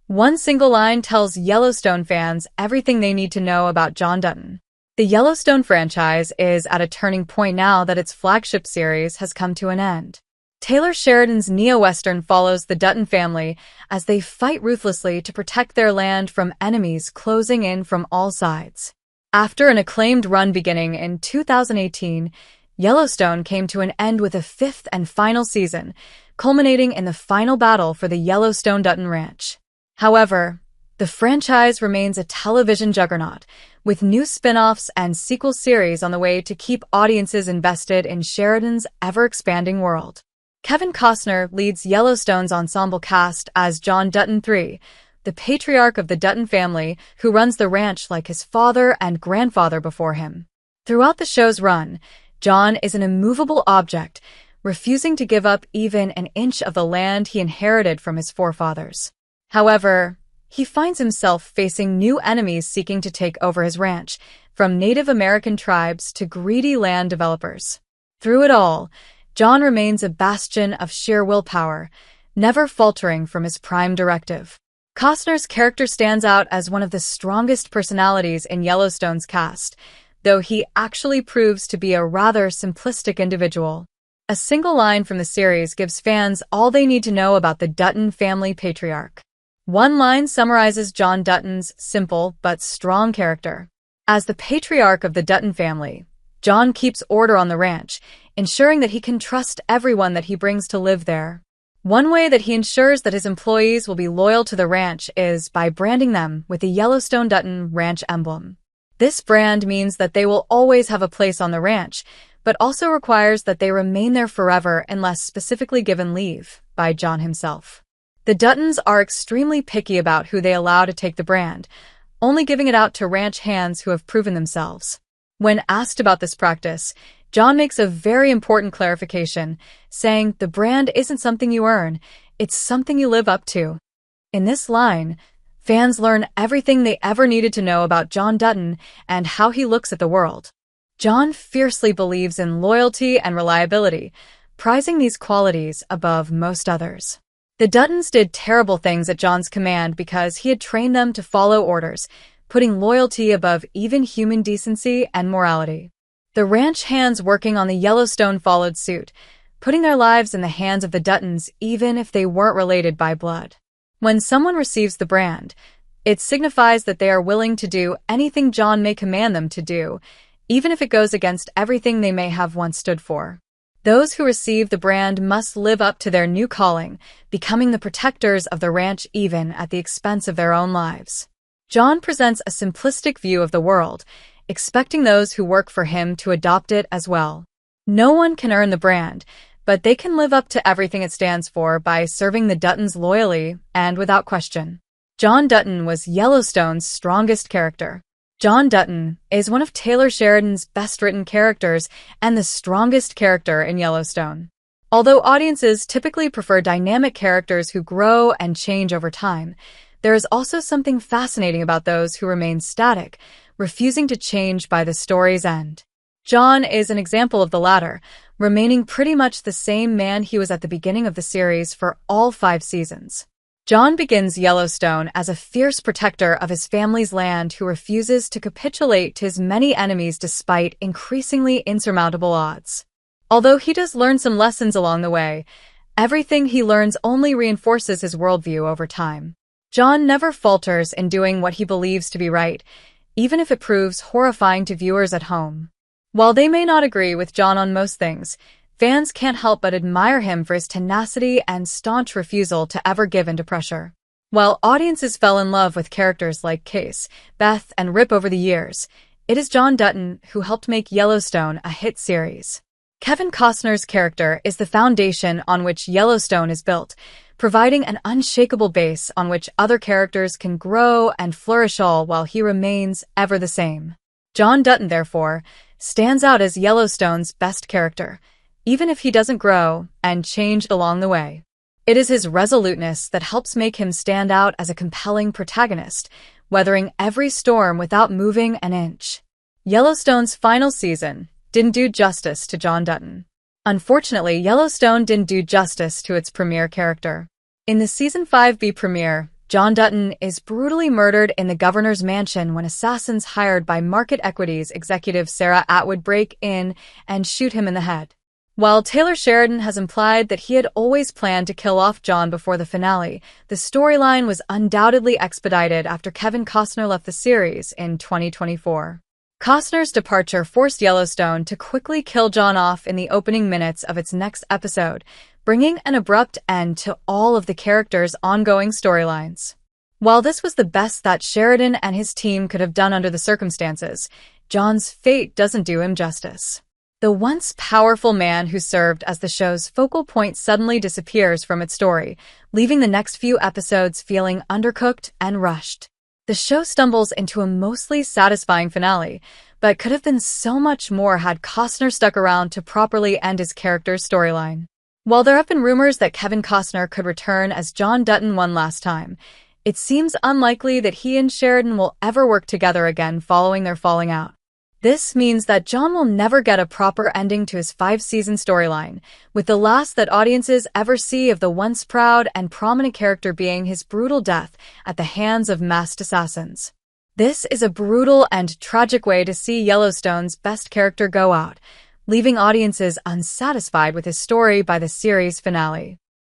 One single line tells Yellowstone fans everything they need to know about John Dutton. The Yellowstone franchise is at a turning point now that its flagship series has come to an end. Taylor Sheridan's neo-western follows the Dutton family as they fight ruthlessly to protect their land from enemies closing in from all sides. After an acclaimed run beginning in 2018, Yellowstone came to an end with a fifth and final season, culminating in the final battle for the Yellowstone Dutton Ranch. However, the franchise remains a television juggernaut, with new spin-offs and sequel series on the way to keep audiences invested in Sheridan's ever-expanding world. Kevin Costner leads Yellowstone's ensemble cast as John Dutton III, the patriarch of the Dutton family who runs the ranch like his father and grandfather before him. Throughout the show's run, John is an immovable object, refusing to give up even an inch of the land he inherited from his forefathers. However, he finds himself facing new enemies seeking to take over his ranch, from Native American tribes to greedy land developers. Through it all, John remains a bastion of sheer willpower, never faltering from his prime directive. Costner's character stands out as one of the strongest personalities in Yellowstone's cast, though he actually proves to be a rather simplistic individual. A single line from the series gives fans all they need to know about the Dutton family patriarch. One line summarizes John Dutton's simple but strong character. As the patriarch of the Dutton family, John keeps order on the ranch, ensuring that he can trust everyone that he brings to live there. One way that he ensures that his employees will be loyal to the ranch is by branding them with the Yellowstone Dutton Ranch emblem. This brand means that they will always have a place on the ranch, but also requires that they remain there forever unless specifically given leave by John himself. The Duttons are extremely picky about who they allow to take the brand, only giving it out to ranch hands who have proven themselves. When asked about this practice, John makes a very important clarification, saying the brand isn't something you earn, it's something you live up to. In this line, fans learn everything they ever needed to know about John Dutton and how he looks at the world. John fiercely believes in loyalty and reliability, prizing these qualities above most others. The Duttons did terrible things at John's command because he had trained them to follow orders, putting loyalty above even human decency and morality. The ranch hands working on the Yellowstone followed suit, putting their lives in the hands of the Duttons even if they weren't related by blood. When someone receives the brand, it signifies that they are willing to do anything John may command them to do, even if it goes against everything they may have once stood for. Those who receive the brand must live up to their new calling, becoming the protectors of the ranch even at the expense of their own lives. John presents a simplistic view of the world, expecting those who work for him to adopt it as well. No one can earn the brand, but they can live up to everything it stands for by serving the Duttons loyally and without question. John Dutton was Yellowstone's strongest character. John Dutton is one of Taylor Sheridan's best-written characters and the strongest character in Yellowstone. Although audiences typically prefer dynamic characters who grow and change over time, there is also something fascinating about those who remain static, refusing to change by the story's end. John is an example of the latter, remaining pretty much the same man he was at the beginning of the series for all 5 seasons. John begins Yellowstone as a fierce protector of his family's land who refuses to capitulate to his many enemies despite increasingly insurmountable odds. Although he does learn some lessons along the way, everything he learns only reinforces his worldview over time. John never falters in doing what he believes to be right, even if it proves horrifying to viewers at home. While they may not agree with John on most things, fans can't help but admire him for his tenacity and staunch refusal to ever give in to pressure. While audiences fell in love with characters like Case, Beth, and Rip over the years, it is John Dutton who helped make Yellowstone a hit series. Kevin Costner's character is the foundation on which Yellowstone is built, providing an unshakable base on which other characters can grow and flourish all while he remains ever the same. John Dutton, therefore, stands out as Yellowstone's best character, even if he doesn't grow and change along the way. It is his resoluteness that helps make him stand out as a compelling protagonist, weathering every storm without moving an inch. Yellowstone's final season didn't do justice to John Dutton. Unfortunately, Yellowstone didn't do justice to its premiere character. In the Season 5B premiere, John Dutton is brutally murdered in the governor's mansion when assassins hired by Market Equities executive Sarah Atwood break in and shoot him in the head. While Taylor Sheridan has implied that he had always planned to kill off John before the finale, the storyline was undoubtedly expedited after Kevin Costner left the series in 2024. Costner's departure forced Yellowstone to quickly kill John off in the opening minutes of its next episode, bringing an abrupt end to all of the characters' ongoing storylines. While this was the best that Sheridan and his team could have done under the circumstances, John's fate doesn't do him justice. The once powerful man who served as the show's focal point suddenly disappears from its story, leaving the next few episodes feeling undercooked and rushed. The show stumbles into a mostly satisfying finale, but could have been so much more had Costner stuck around to properly end his character's storyline. While there have been rumors that Kevin Costner could return as John Dutton one last time, it seems unlikely that he and Sheridan will ever work together again following their falling out. This means that John will never get a proper ending to his 5-season storyline, with the last that audiences ever see of the once proud and prominent character being his brutal death at the hands of masked assassins. This is a brutal and tragic way to see Yellowstone's best character go out, leaving audiences unsatisfied with his story by the series finale.